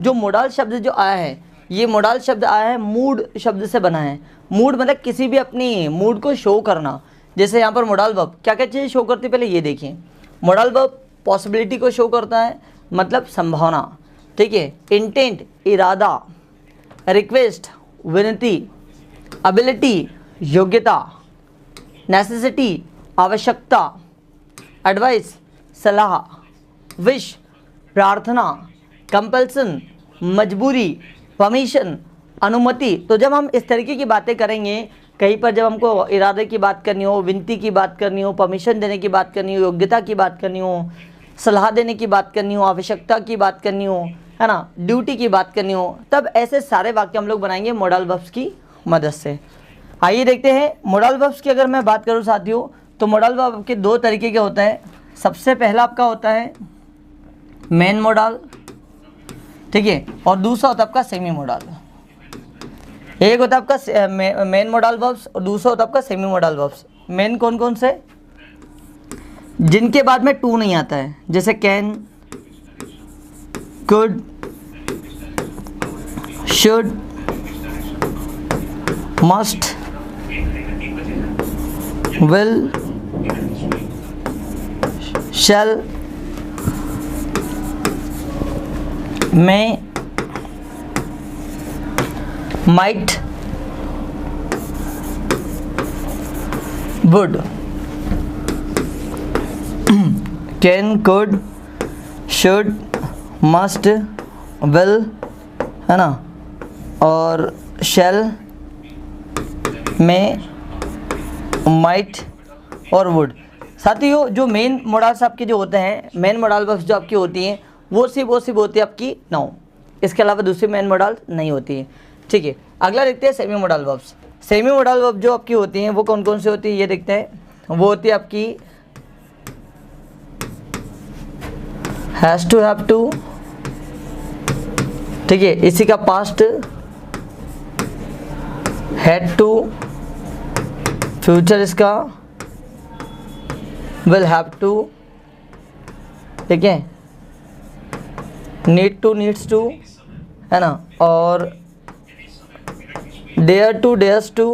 जो मोडाल शब्द जो आया है, ये मोडाल शब्द आया है मूड शब्द से बना है। मूड मतलब किसी भी अपनी मूड को शो करना। जैसे यहाँ पर मोडाल वर्ब क्या क्या चीज़ें शो करती है, पहले ये देखिए। मोडाल वर्ब पॉसिबिलिटी को शो करता है, मतलब संभावना, ठीक है। इंटेंट इरादा, रिक्वेस्ट विनती, एबिलिटी योग्यता, नेसेसिटी आवश्यकता, एडवाइस सलाह, विश प्रार्थना, कंपल्सन मजबूरी, परमिशन अनुमति। तो जब हम इस तरीके की बातें करेंगे, कहीं पर जब हमको इरादे की बात करनी हो, विनती की बात करनी हो, परमिशन देने की बात करनी हो, योग्यता की बात करनी हो, सलाह देने की बात करनी हो, आवश्यकता की बात करनी हो, है ना, ड्यूटी की बात करनी हो, तब ऐसे सारे वाक्य हम लोग बनाएंगे मोडाल वर्ब्स की मदद से। आइए देखते हैं मोडाल वर्ब्स की अगर मैं बात करूं साथियों, तो मोडाल वर्ब के दो तरीके के होते हैं। सबसे पहला आपका होता है मेन मोडाल, ठीक है, और दूसरा होता है आपका सेमी मोडाल। एक होता है आपका मेन मोडाल वर्ब्स और दूसरा होता है आपका सेमी मोडाल वर्ब्स। मेन कौन कौन से, जिनके बाद में टू नहीं आता है, जैसे can, could, should, must, will, shall, may, might, would, can, could, should, must, will, है ना, और shall, may, might और would। साथियों जो मेन मोडाल्स आपके जो होते हैं, मेन मोडाल वर्ब्स जो आपकी होती हैं, वो सिर्फ होती है आपकी नाउन, इसके अलावा दूसरी मेन मोडाल नहीं होती है, ठीक है। अगला देखते हैं semi modal verbs. Semi modal verb जो आपकी होती हैं वो कौन कौन सी होती है, ये देखते हैं। वो होती है आपकी हैज़ टू, हैव टू, ठीक है, इसी का पास्ट हैड टू, फ्यूचर इसका विल हैव टू, ठीक है, नीड टू, नीड्स टू, है ना, और डेयर टू, डेयर्स टू,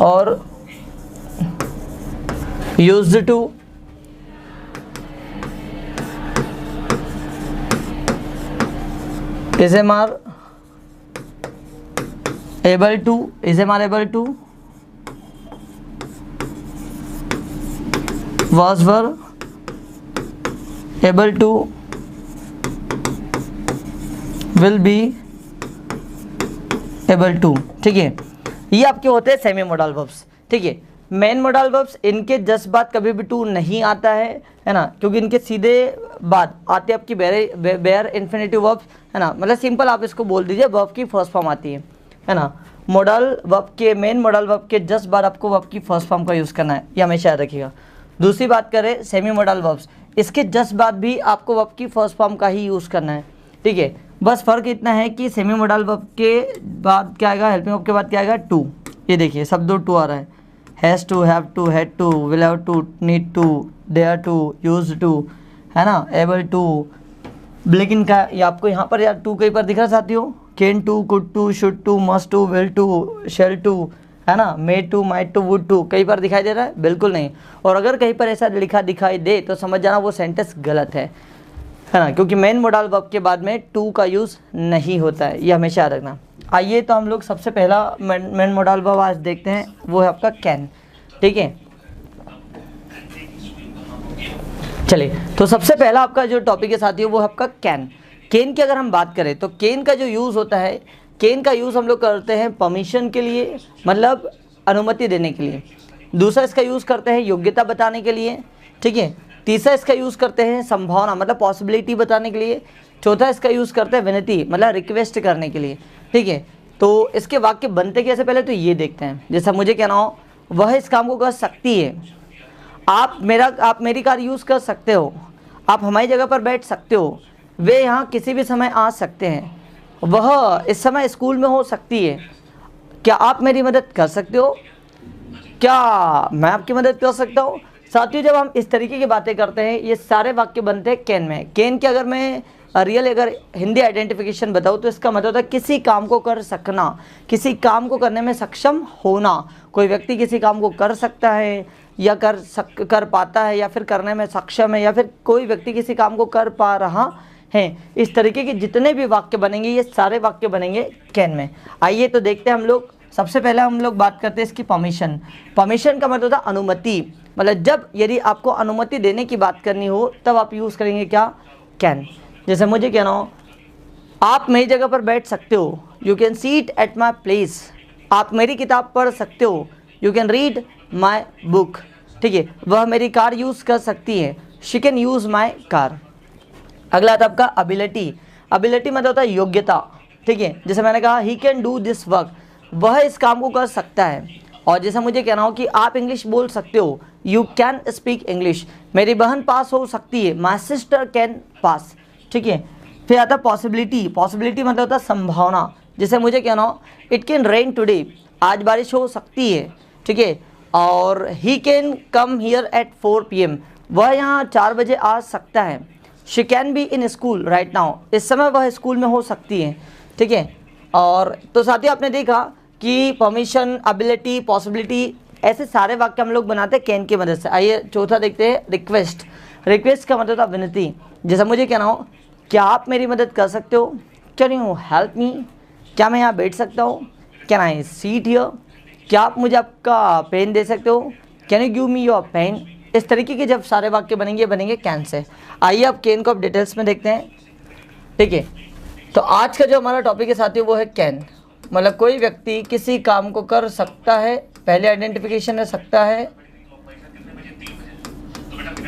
और used to, is am are able to, is am are able to, was were able to, will be able to, ठीक है। ये आपके होते हैं सेमी मोडाल वर्ब्स, ठीक है। मेन मोडाल वर्ब्स इनके जस्ट बाद कभी भी टू नहीं आता है ना, क्योंकि इनके सीधे बाद आते हैं आपकी बेयर इन्फिनेटिव वर्ब्स, है ना, मतलब सिंपल आप इसको बोल दीजिए वर्ब की फर्स्ट फॉर्म आती है ना। मोडाल वर्ब के, मेन मोडाल वर्ब के जस्ट बाद आपको वर्ब की फर्स्ट फॉर्म का यूज़ करना है, ये हमेशा याद रखिएगा। दूसरी बात करें सेमी मोडाल वर्ब्स, इसके जस्ट बाद भी आपको वर्ब की फर्स्ट फॉर्म का ही यूज़ करना है, ठीक है। बस फ़र्क इतना है कि सेमी मोडाल वर्ब के बाद क्या आएगा, हेल्पिंग वर्ब के बाद क्या आएगा, टू। ये देखिए सब दो टू आ रहा है, has to, have to, had to, will have to, need to, dare to, use to, है ना, एबल टू। लेकिन क्या ये आपको यहाँ पर यार टू कहीं पर दिख रहा साथियों, can to, could to, should to, must to, will to, shall to, है ना, may to, might to, would to, कहीं पर दिखाई दे रहा है, बिल्कुल नहीं। और अगर कहीं पर ऐसा लिखा दिखाई दे तो समझ जाना वो सेंटेंस गलत है ना, क्योंकि मेन मोडाल वर्ब के बाद में टू का यूज़ नहीं होता है, ये हमेशा याद रखना। आइए तो हम लोग सबसे पहला मेन मोडाल वर्ब आज देखते हैं, वो है आपका कैन, ठीक है। चलिए तो सबसे पहला आपका जो टॉपिक है साथियों वो है आपका कैन। कैन की अगर हम बात करें तो कैन का जो यूज़ होता है, कैन का यूज़ हम लोग करते हैं परमिशन के लिए, मतलब अनुमति देने के लिए। दूसरा इसका यूज़ करते हैं योग्यता बताने के लिए, ठीक है। तीसरा इसका यूज़ करते हैं संभावना, मतलब पॉसिबिलिटी बताने के लिए। चौथा इसका यूज़ करते हैं विनती, मतलब रिक्वेस्ट करने के लिए, ठीक है। तो इसके वाक्य बनते कैसे, पहले तो ये देखते हैं। जैसा मुझे कहना हो वह इस काम को कर सकती है, आप मेरी कार यूज़ कर सकते हो, आप हमारी जगह पर बैठ सकते हो, वे यहाँ किसी भी समय आ सकते हैं, वह इस समय स्कूल में हो सकती है, क्या आप मेरी मदद कर सकते हो, क्या मैं आपकी मदद कर सकता हूँ। साथियों जब हम इस तरीके की बातें करते हैं ये सारे वाक्य बनते हैं कैन में। कैन की अगर मैं रियल अगर हिंदी आइडेंटिफिकेशन बताओ तो इसका मतलब होता है किसी काम को कर सकना, किसी काम को करने में सक्षम होना। कोई व्यक्ति किसी काम को कर सकता है या कर पाता है या फिर करने में सक्षम है, या फिर कोई व्यक्ति किसी काम को कर पा रहा है। इस तरीके के जितने भी वाक्य बनेंगे ये सारे वाक्य बनेंगे कैन में। आइए तो देखते हैं हम लोग। सबसे पहले हम लोग बात करते हैं इसकी परमिशन। परमिशन का मतलब होता है अनुमति, मतलब जब यदि आपको अनुमति देने की बात करनी हो तब आप यूज़ करेंगे क्या, कैन। जैसे मुझे कहना हो आप मेरी जगह पर बैठ सकते हो, you can seat at my place. आप मेरी किताब पढ़ सकते हो, you can read my book. ठीक है, वह मेरी कार यूज़ कर सकती है, she can use my car. अगला आता आपका अबिलिटी। अबिलिटी मतलब होता है योग्यता। ठीक है, जैसे मैंने कहा he can do this work, वह इस काम को कर सकता है। और जैसे मुझे कहना हो कि आप इंग्लिश बोल सकते हो, यू कैन स्पीक इंग्लिश। मेरी बहन पास हो सकती है, माई सिस्टर कैन पास। ठीक है, फिर आता है पॉसिबिलिटी। पॉसिबिलिटी मतलब होता है संभावना। जैसे मुझे कहना हो इट कैन रेन टुडे, आज बारिश हो सकती है। ठीक है, और he can come here eight 4 PM, वह यहाँ 4 बजे आ सकता है। She can be in school right now, इस समय वह स्कूल में हो सकती है। ठीक है, और तो साथियों आपने देखा कि परमिशन, एबिलिटी, पॉसिबिलिटी, ऐसे सारे वाक्य हम लोग बनाते हैं कैन की मदद से। आइए चौथा देखते हैं, रिक्वेस्ट। रिक्वेस्ट का मतलब था विनती। जैसा मुझे कहना हो क्या आप मेरी मदद कर सकते हो, कैन यू हेल्प मी, क्या मैं यहाँ बैठ सकता हूँ, कैन आई सीट हियर, क्या आप मुझे आपका पेन दे सकते हो, can you give me your pen. इस तरीके के जब सारे वाक्य बनेंगे बनेंगे कैन से। आइए अब कैन को अब डिटेल्स में देखते हैं। ठीक है, तो आज का जो हमारा टॉपिक है साथियों वो है कैन, मतलब कोई व्यक्ति किसी काम को कर सकता है। पहले आइडेंटिफिकेशन है सकता है,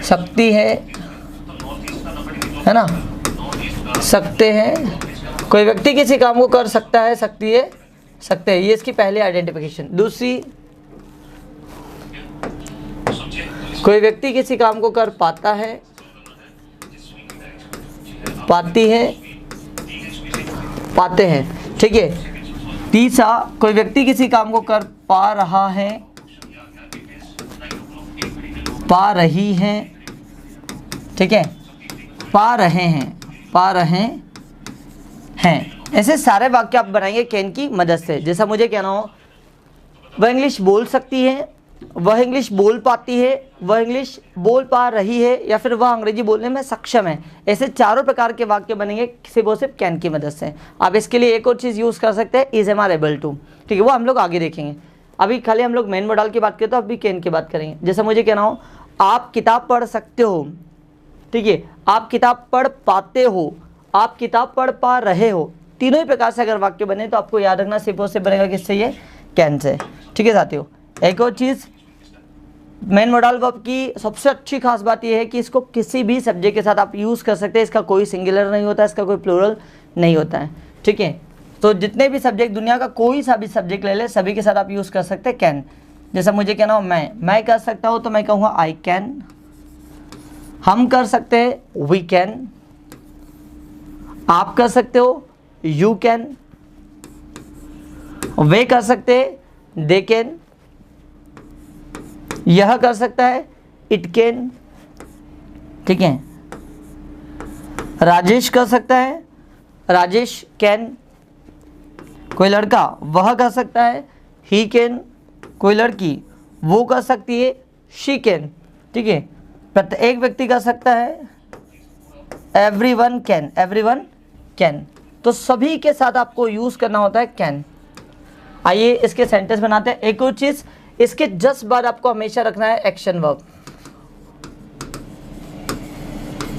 सकती है ना, सकते हैं। कोई व्यक्ति किसी काम को कर सकता है, सकती है, सकते हैं, ये इसकी पहली आइडेंटिफिकेशन। दूसरी, कोई व्यक्ति किसी काम को कर पाता है, पाती है, पाते हैं। ठीक है, तीसरा, कोई व्यक्ति किसी काम को कर पा रहा है, पा रही है। ठीक है, पा रहे हैं, पा रहे हैं। ऐसे सारे वाक्य आप बनाएंगे कैन की मदद से। जैसा मुझे कहना हो वह इंग्लिश बोल सकती है, वह इंग्लिश बोल पाती है, वह इंग्लिश बोल पा रही है, या फिर वह अंग्रेजी बोलने में सक्षम है। ऐसे चारों प्रकार के वाक्य बनेंगे सिर्फ और सिर्फ कैन की मदद से। आप इसके लिए एक और चीज़ यूज़ कर सकते हैं, is am are able to. ठीक है, वो हम लोग आगे देखेंगे। अभी खाली हम लोग मेन मॉडल की बात करें तो अभी कैन की बात करेंगे। जैसे मुझे कहना हो आप किताब पढ़ सकते हो, ठीक है, आप किताब पढ़ पाते हो, आप किताब पढ़ पा रहे हो। तीनों ही प्रकार से अगर वाक्य बने तो आपको याद रखना सिर्फ और सिर्फ बनेगा किससे, ये कैन से। ठीक है साथियों, एक और चीज़, मेन मॉडल वर्ब की सबसे अच्छी खास बात यह है कि इसको किसी भी सब्जेक्ट के साथ आप यूज़ कर सकते हैं। इसका कोई सिंगुलर नहीं होता, इसका कोई प्लूरल नहीं होता है। ठीक है, तो जितने भी सब्जेक्ट, दुनिया का कोई सा भी सब्जेक्ट ले ले, सभी के साथ आप यूज़ कर सकते हैं कैन। जैसे मुझे कहना हो मैं कर सकता हूँ तो मैं कहूँगा आई कैन। हम कर सकते हैं वी कैन। आप कर सकते हो यू कैन। वे कर सकते हैं दे कैन। यह कर सकता है इट कैन। ठीक है, राजेश कर सकता है, राजेश कैन। कोई लड़का वह कर सकता है, ही कैन। कोई लड़की वो कर सकती है, शी कैन। ठीक है, प्रत्येक व्यक्ति कर सकता है, एवरीवन कैन, एवरीवन कैन। तो सभी के साथ आपको यूज़ करना होता है कैन। आइए इसके सेंटेंस बनाते हैं। एक और चीज़, इसके जस्ट बाद आपको हमेशा रखना है एक्शन वर्ब।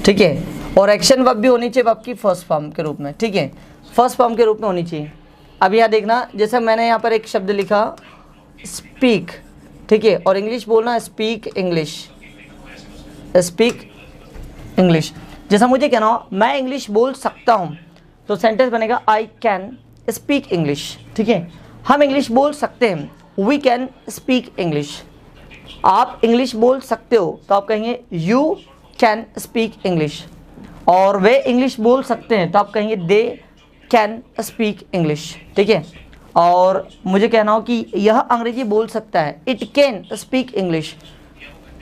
ठीक है, और एक्शन वर्ब भी होनी चाहिए वर्ब की फर्स्ट फॉर्म के रूप में। ठीक है, फर्स्ट फॉर्म के रूप में होनी चाहिए। अब यहाँ देखना, जैसे मैंने यहाँ पर एक शब्द लिखा स्पीक, ठीक है, और इंग्लिश बोलना स्पीक इंग्लिश, स्पीक इंग्लिश। जैसा मुझे कहना हो मैं इंग्लिश बोल सकता हूँ तो सेंटेंस बनेगा आई कैन स्पीक इंग्लिश। ठीक है, हम इंग्लिश बोल सकते हैं, वी कैन स्पीक इंग्लिश। आप इंग्लिश बोल सकते हो तो आप कहेंगे यू कैन स्पीक इंग्लिश। और वे इंग्लिश बोल सकते हैं तो आप कहेंगे दे कैन स्पीक इंग्लिश। ठीक है, और मुझे कहना हो कि यह अंग्रेजी बोल सकता है, it can speak English.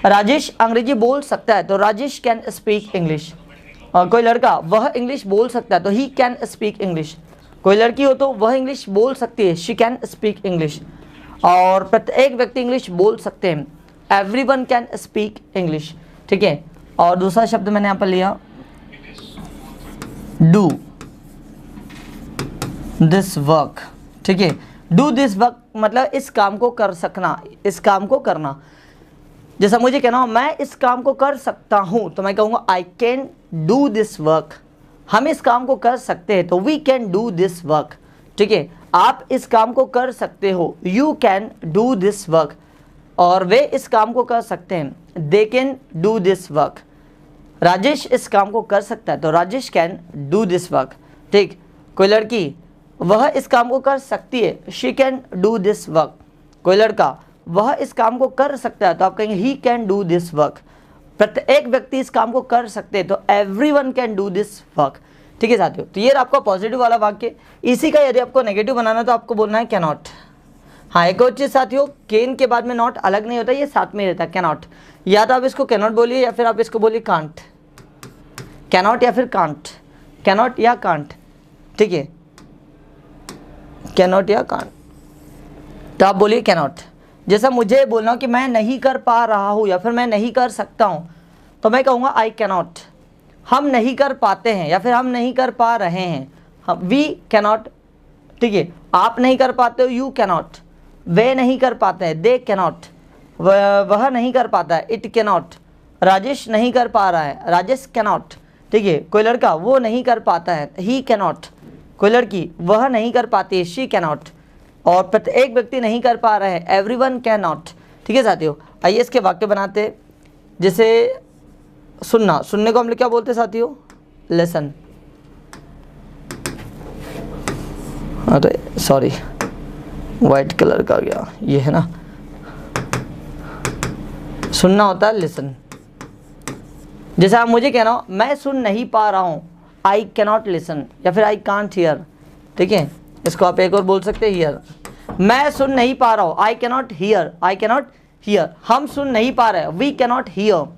Rajesh अंग्रेजी बोल सकता है तो राजेश कैन स्पीक इंग्लिश। कोई लड़का वह इंग्लिश बोल सकता है तो ही कैन स्पीक इंग्लिश। कोई लड़की हो तो वह इंग्लिश बोल सकती है, शी कैन स्पीक इंग्लिश। और प्रत्येक व्यक्ति इंग्लिश बोल सकते हैं, एवरीवन कैन स्पीक इंग्लिश। ठीक है। और दूसरा शब्द मैंने यहाँ पर लिया डू दिस वर्क। ठीक है, डू दिस वर्क मतलब इस काम को कर सकना, इस काम को करना। जैसा मुझे कहना हो मैं इस काम को कर सकता हूँ तो मैं कहूँगा I can do this work. हम इस काम को कर सकते हैं तो we can do this work. ठीक है, आप इस काम को कर सकते हो, you can do this work. और वे इस काम को कर सकते हैं, they can do this work. Rajesh इस काम को कर सकता है तो Rajesh can do this work. ठीक, कोई लड़की वह इस काम को कर सकती है, she can do this work. कोई लड़का वह इस काम को कर सकता है तो आप कहेंगे he can do this work. प्रत्येक व्यक्ति इस काम को कर सकते हैं तो everyone can do this work. ठीक है साथियों, तो ये आपका पॉजिटिव वाला वाक्य। इसी का यदि आपको नेगेटिव बनाना तो आपको बोलना है कैनॉट। हाँ, एक और चीज़ साथियों, कैन के बाद में नॉट अलग नहीं होता, ये साथ में रहता है कैनॉट। या तो आप इसको कैनॉट बोलिए या फिर आप इसको बोलिए कांट। कैनॉट या फिर कांट, कैनॉट या कांट। ठीक है, कैनॉट या कांट, तो आप बोलिए कैनॉट। जैसा मुझे बोलना हो कि मैं नहीं कर पा रहा हूँ या फिर मैं नहीं कर सकता हूँ तो मैं कहूँगा आई कैनॉट। हम नहीं कर पाते हैं या फिर हम नहीं कर पा रहे हैं, हम वी कैनॉट। ठीक है, आप नहीं कर पाते हो, यू कैनॉट। वे नहीं कर पाते हैं, दे कैनॉट। वह नहीं कर पाता है, इट कैनॉट। राजेश नहीं कर पा रहा है, राजेश कैनॉट। ठीक है, कोई लड़का वो नहीं कर पाता है, ही कैनॉट। कोई लड़की वह नहीं कर पाती है, शी कैनॉट। और प्रत्येक व्यक्ति नहीं कर पा रहा है, एवरीवन कैन नॉट। ठीक है साथियों, आइए इसके वाक्य बनाते। जैसे सुनना, सुनने को हम लोग क्या बोलते हैं साथियों, लेसन। अरे सॉरी, वाइट कलर का गया, ये है ना, सुनना होता है लिसन। जैसे आप मुझे कहना हो मैं सुन नहीं पा रहा हूँ, आई कैनॉट लिसन या फिर आई कांट हियर। ठीक है, इसको आप एक और बोल सकते हैं हियर। मैं सुन नहीं पा रहा हूँ, I cannot here, I cannot here. हम सुन नहीं पा रहे, वी कैनॉट हियर।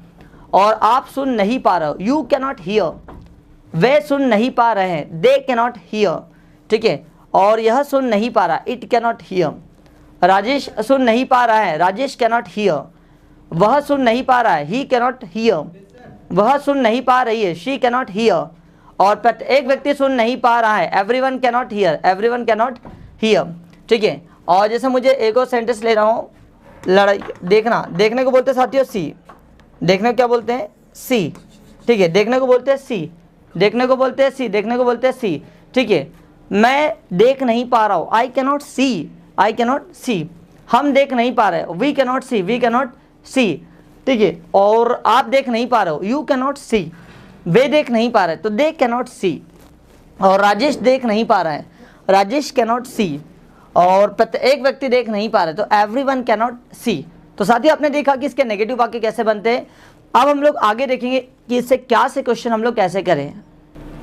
और आप सुन नहीं पा रहे हो, यू कैनॉट हियर। वे सुन नहीं पा रहे हैं, दे कैनॉट हियर। ठीक है, और यह सुन नहीं पा रहा, इट कैनॉट हियर। राजेश सुन नहीं पा रहा है, राजेश कैनॉट हियर। वह सुन नहीं पा रहा है, ही कैनॉट हियर। वह सुन नहीं पा रही है, शी कैनॉट हियर। और प्रत्येक व्यक्ति सुन नहीं पा रहा है, everyone cannot here, everyone cannot here. ठीक है, और जैसे मुझे एक और सेंटेंस ले रहा हूँ, लड़ाई देखना, देखने को बोलते हैं साथियों सी। देखने को क्या बोलते हैं, सी। ठीक है, देखने को बोलते हैं सी, देखने को बोलते हैं सी, देखने को बोलते हैं सी। ठीक है, मैं देख नहीं पा रहा हूँ, I cannot see, I cannot see. हम देख नहीं पा रहे, we cannot see, we cannot see. ठीक है, और आप देख नहीं पा रहे हो, यू कैनॉट सी। वे देख नहीं पा रहे तो दे कैनॉट सी। और राजेश देख नहीं पा रहा है, राजेश कैनॉट सी। और प्रत्येक व्यक्ति देख नहीं पा रहे तो एवरीवन कैनॉट सी। तो साथियों आपने देखा कि इसके नेगेटिव वाक्य कैसे बनते हैं। अब हम लोग आगे देखेंगे कि इससे क्या से क्वेश्चन हम लोग कैसे करें।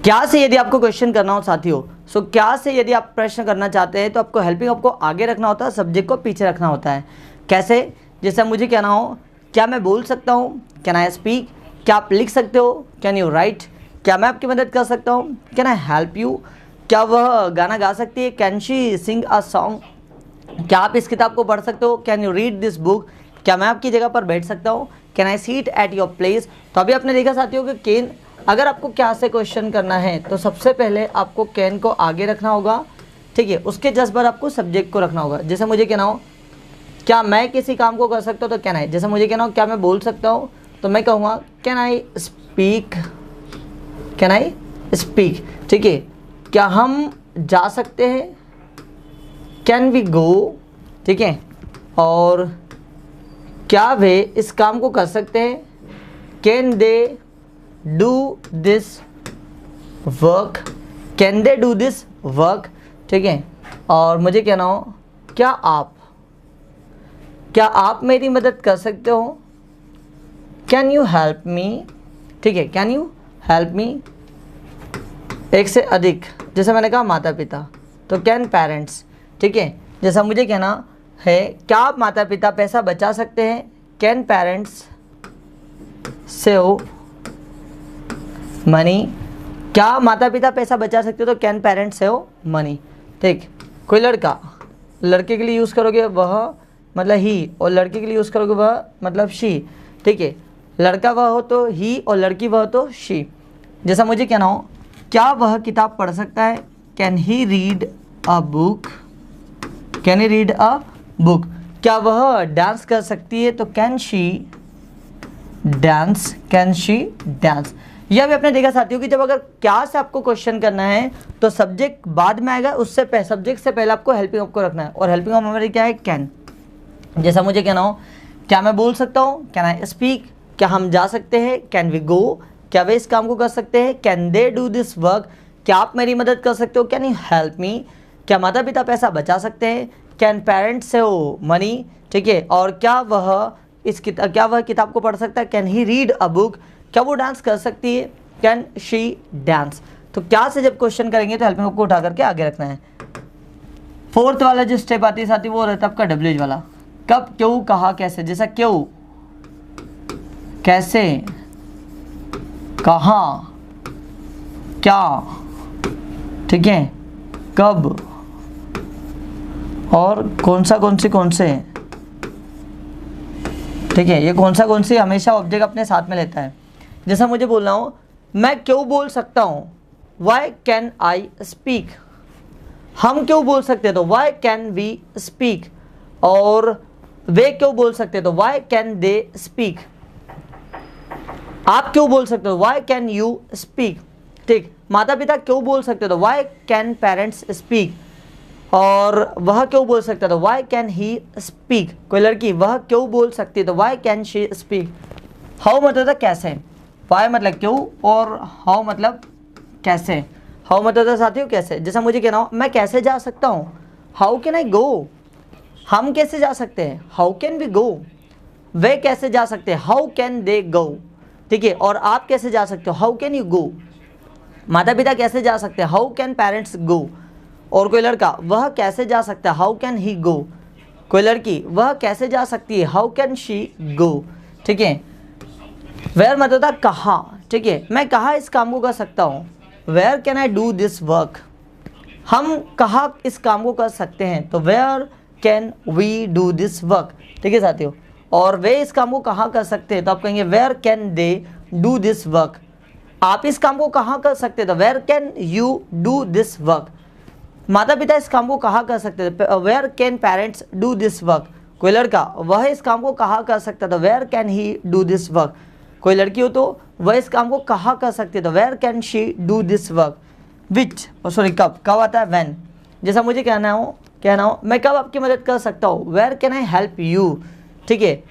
क्या से यदि आपको क्वेश्चन करना हो साथियों, सो क्या से यदि आप प्रश्न करना चाहते हैं तो आपको हेल्पिंग आपको आगे रखना होता है, सब्जेक्ट को पीछे रखना होता है। कैसे, जैसे मुझे कहना हो क्या मैं बोल सकता हूँ, कैन आई स्पीक। क्या आप लिख सकते हो, कैन यू राइट। क्या मैं आपकी मदद कर सकता हूँ, कैन आई हेल्प यू। क्या वह गाना गा सकती है, can she Singh a song. क्या आप इस किताब को पढ़ सकते हो, can you read this book. क्या मैं आपकी जगह पर बैठ सकता हूँ, can I seat at your place. तो अभी आपने देखा साथियों कि कैन, अगर आपको क्या से क्वेश्चन करना है तो सबसे पहले आपको कैन को आगे रखना होगा। ठीक है, उसके जस्ट पर आपको सब्जेक्ट को रखना होगा। जैसे मुझे कहना हो क्या मैं किसी काम को कर सकता हूँ तो कैन आई। जैसे मुझे कहना हो क्या मैं बोल सकता हूँ तो मैं कहूँगा can I speak, can I speak. ठीक है, क्या हम जा सकते हैं, कैन वी गो। ठीक है, और क्या वे इस काम को कर सकते हैं, can they do this work, can they do this work. ठीक है, और मुझे कहना हो क्या आप मेरी मदद कर सकते हो, कैन यू हेल्प मी। ठीक है, कैन यू हेल्प मी। एक से अधिक, जैसे मैंने कहा माता पिता तो कैन पेरेंट्स। ठीक है, जैसा मुझे कहना है क्या आप माता पिता पैसा बचा सकते हैं, कैन पेरेंट्स सेव मनी। क्या माता पिता पैसा बचा सकते हो, तो कैन पेरेंट्स सेव मनी। ठीक, कोई लड़का, लड़के के लिए यूज़ करोगे वह मतलब ही, और लड़की के लिए यूज़ करोगे वह मतलब शी। ठीक है, लड़का वह हो तो ही और लड़की वह तो शी। जैसा मुझे कहना हो, क्या वह किताब पढ़ सकता है, can he read a book, can he read a book. क्या वह डांस कर सकती है, तो can she dance, can she dance. यह भी आपने देखा साथियों कि जब अगर क्या से आपको क्वेश्चन करना है तो सब्जेक्ट बाद में आएगा, उससे सब्जेक्ट से पहले आपको हेल्पिंग वर्ब को रखना है, और हेल्पिंग वर्ब हमारी क्या है, कैन। जैसा मुझे कहना हो, क्या मैं बोल सकता हूँ, कैन आई स्पीक। क्या हम जा सकते हैं, कैन वी गो। क्या वे इस काम को कर सकते हैं, can they do this work. क्या आप मेरी मदद कर सकते हो, कैन यू हेल्प मी। क्या माता पिता पैसा बचा सकते हैं, कैन पेरेंट्स सेव मनी। ठीक है, और क्या वह किताब को पढ़ सकता है, can he read a book. क्या वो डांस कर सकती है, कैन शी डांस। तो क्या से जब क्वेश्चन करेंगे तो हेल्पिंग वर्ब को उठा करके आगे रखना है। फोर्थ वाला जो स्टेप आती है साथी वो रहता है आपका WH वाला, कब, क्यों, कहा, कैसे। जैसा क्यों, कैसे, कहाँ, क्या, ठीक है, कब, और कौन से। ठीक है, ये कौन सी हमेशा ऑब्जेक्ट अपने साथ में लेता है। जैसा मुझे बोलना हो, मैं क्यों बोल सकता हूँ, वाई कैन आई स्पीक। हम क्यों बोल सकते हैं, तो वाई कैन वी स्पीक। और वे क्यों बोल सकते हैं, तो वाई कैन दे स्पीक। आप क्यों बोल सकते हो, वाई कैन यू स्पीक। ठीक, माता पिता क्यों बोल सकते हो, तो वाई कैन पेरेंट्स स्पीक। और वह क्यों बोल सकता है, तो वाई कैन ही स्पीक। कोई लड़की, वह क्यों बोल सकती है, तो why can she speak. How मतलब कैसे, वाई मतलब क्यों, और हाउ मतलब कैसे। हाउ मतलब साथियों कैसे। जैसा मुझे कहना हो, मैं कैसे जा सकता हूँ, हाउ कैन आई गो। हम कैसे जा सकते हैं, हाउ कैन वी गो। वे कैसे जा सकते हैं, हाउ कैन दे गो। ठीक है, और आप कैसे जा सकते हो, हाउ कैन यू गो। माता पिता कैसे जा सकते हैं, हाउ कैन पेरेंट्स गो। और कोई लड़का, वह कैसे जा सकता है, हाउ कैन ही गो। कोई लड़की, वह कैसे जा सकती है, हाउ कैन शी गो। ठीक है, वेयर मतलब था कहाँ। ठीक है, मैं कहाँ इस काम को कर सकता हूँ, where can I do this work. हम कहाँ इस काम को कर सकते हैं, तो where can we do this work. ठीक है साथियों, और वे इस काम को कहाँ कर सकते हैं, तो आप कहेंगे where can they do this work. आप इस काम को कहाँ कर सकते हैं, तो where can you do this work. माता पिता इस काम को कहाँ कर सकते थे, where can parents do this work. कोई लड़का, वह इस काम को कहाँ कर सकता था, where can he do this work. कोई लड़की हो तो वह इस काम को कहाँ कर सकती है, तो where can she do this work. Which, sorry कब, कब आता है व्हेन। जैसा मुझे कहना हो मैं कब आपकी मदद कर सकता हूँ, where can I help you. ठीक है,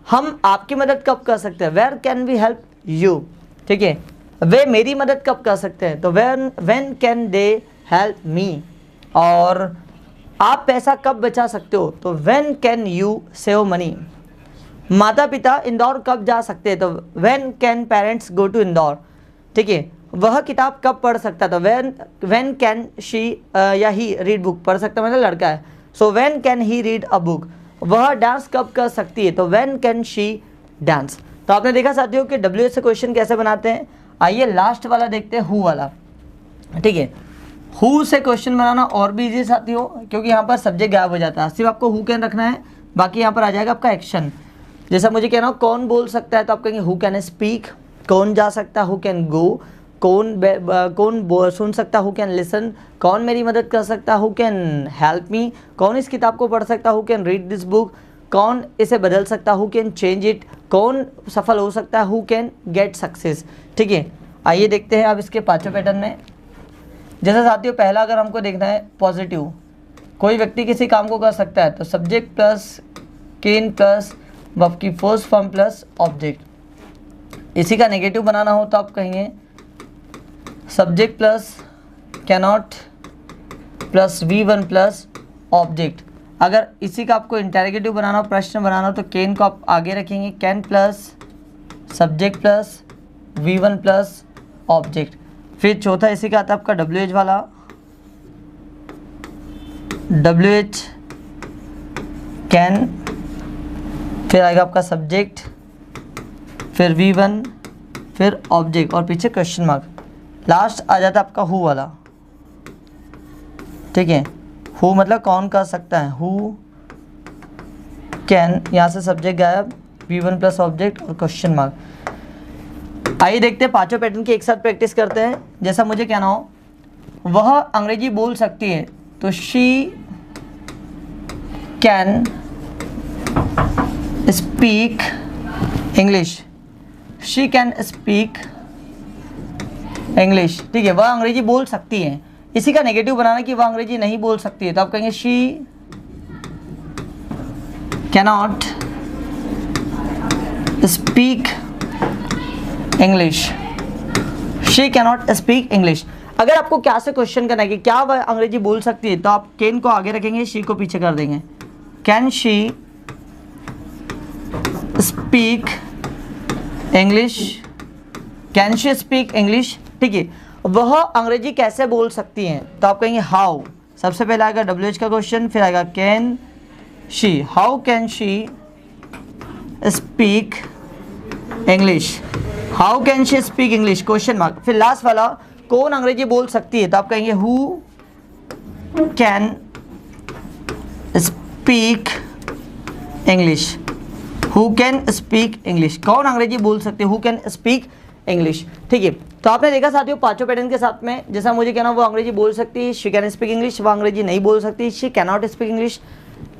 हम आपकी मदद कब कर सकते हैं, where can we help you. ठीक है, वे मेरी मदद कब कर सकते हैं, तो when can they help me. और आप पैसा कब बचा सकते हो, तो when can you save money. माता पिता इंदौर कब जा सकते हैं, तो when can parents go to Indore. ठीक है, वह किताब कब पढ़ सकता है, तो व्हेन कैन शी या ही रीड बुक। पढ़ सकता मतलब लड़का है, so when can he read a book. वह डांस कब कर सकती है, तो व्हेन कैन शी डांस। तो आपने देखा साथियों कि WH से क्वेश्चन कैसे बनाते हैं। आइए लास्ट वाला देखते हैं, हु वाला। ठीक है, हु से क्वेश्चन बनाना और भी इजी साथियों, क्योंकि यहाँ पर सब्जेक्ट गायब हो जाता है, सिर्फ आपको हु कैन रखना है, बाकी यहाँ पर आ जाएगा आपका एक्शन। जैसा मुझे कहना हो कौन बोल सकता है, तो आप कहेंगे हु कैन स्पीक। कौन जा सकता है, हु कैन गो। कौन सुन सकता, हु कैन लिसन। कौन मेरी मदद कर सकता, हु कैन हेल्प मी। कौन इस किताब को पढ़ सकता, who can read this book. कौन इसे बदल सकता, हु कैन चेंज इट। कौन सफल हो सकता है, हु कैन गेट सक्सेस। ठीक है, आइए देखते हैं अब इसके पांचों पैटर्न में। जैसे साथियों पहला अगर हमको देखना है पॉजिटिव, कोई व्यक्ति किसी काम को कर सकता है, तो subject plus can plus verb की फर्स्ट फॉर्म प्लस ऑब्जेक्ट। इसी का नेगेटिव बनाना हो तो आप कहेंगे subject plus cannot plus V1 plus object. अगर इसी का आपको इंटेरोगेटिव बनाना हो, प्रश्न बनाना हो, तो कैन को आप आगे रखेंगे, can plus subject plus V1 plus object. फिर चौथा इसी का आता है आपका WH वाला, WH कैन, फिर आएगा आपका सब्जेक्ट, फिर V1, फिर ऑब्जेक्ट और पीछे क्वेश्चन मार्क। लास्ट आ जाता है आपका हु वाला, ठीक है। हु मतलब कौन कर सकता है, हु कैन, यहाँ से सब्जेक्ट गायब, V1 प्लस ऑब्जेक्ट और क्वेश्चन मार्क। आइए देखते हैं पांचों पैटर्न की एक साथ प्रैक्टिस करते हैं। जैसा मुझे कहना हो वह अंग्रेजी बोल सकती है, तो she can speak English, she can speak English, ठीक है। वह अंग्रेजी बोल सकती है। इसी का नेगेटिव बनाना कि वह अंग्रेजी नहीं बोल सकती है, तो आप कहेंगे she cannot speak English, she cannot speak English. अगर आपको क्या से क्वेश्चन करना है कि क्या वह अंग्रेजी बोल सकती है, तो आप कैन को आगे रखेंगे, शी को पीछे कर देंगे। Can she speak English, can she speak English, ठीक है। वह अंग्रेजी कैसे बोल सकती हैं, तो आप कहेंगे हाउ। सबसे पहले आएगा WH का क्वेश्चन, फिर आएगा can she, how can she speak English, how can she speak English, question mark. फिर लास्ट वाला कौन अंग्रेजी बोल सकती है, तो आप कहेंगे who can speak English, who can speak English, कौन अंग्रेजी बोल सकते हैं, हु कैन स्पीक इंग्लिश, ठीक है। तो आपने देखा साथियों पांचों पैटर्न के साथ में, जैसा मुझे कहना वो अंग्रेजी बोल सकती है, शी कैन स्पीक इंग्लिश, वह अंग्रेजी नहीं बोल सकती, शी कैनॉट स्पीक इंग्लिश,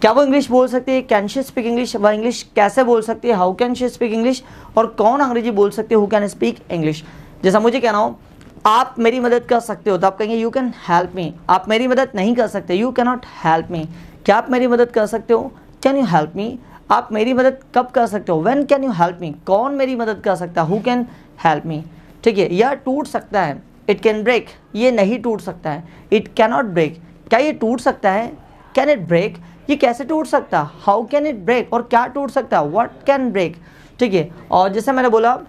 क्या वो इंग्लिश बोल सकती है, कैन शी स्पीक इंग्लिश, वह इंग्लिश कैसे बोल सकती है, how can she speak English, और कौन अंग्रेजी बोल सकती है, हु कैन स्पीक इंग्लिश। जैसा मुझे कहना हो आप मेरी मदद कर सकते हो, तो आप कहेंगे यू कैन हेल्प मी। आप मेरी मदद नहीं कर सकते, you can not help me. क्या आप मेरी मदद कर सकते हो, कैन यू हेल्प मी। आप मेरी मदद कब कर सकते हो, when can you help me. कौन मेरी मदद कर सकता है, हु कैन हेल्प मी, ठीक है। यह टूट सकता है, इट कैन ब्रेक, ये नहीं टूट सकता है, इट कैनॉट ब्रेक। क्या ये टूट सकता है, कैन इट ब्रेक, ये कैसे टूट सकता है, हाउ कैन इट ब्रेक, और क्या टूट सकता है, व्हाट कैन ब्रेक, ठीक है। और जैसे मैंने बोला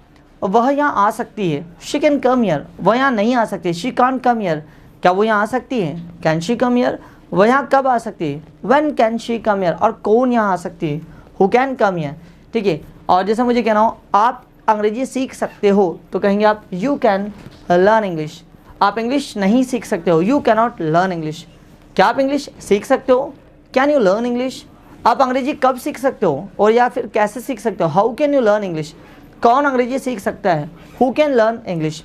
वह यहाँ आ सकती है, शी कैन कम हियर, वह यहाँ नहीं आ सकती, शी कांट कम हियर। क्या वो यहाँ आ सकती है, कैन शी कम हियर, वह यहाँ कब आ सकती है, when can she come here, और कौन यहाँ आ सकती है, हु कैन कम हियर, ठीक है। और जैसा मुझे कहना हो आप अंग्रेजी सीख सकते हो, तो कहेंगे आप यू कैन लर्न इंग्लिश। आप इंग्लिश नहीं सीख सकते हो, यू कैनॉट लर्न इंग्लिश। क्या आप इंग्लिश सीख सकते हो, कैन यू लर्न इंग्लिश। आप अंग्रेजी कब सीख सकते हो, और या फिर कैसे सीख सकते हो, how can you learn English. कौन अंग्रेजी सीख सकता है, हु कैन लर्न इंग्लिश।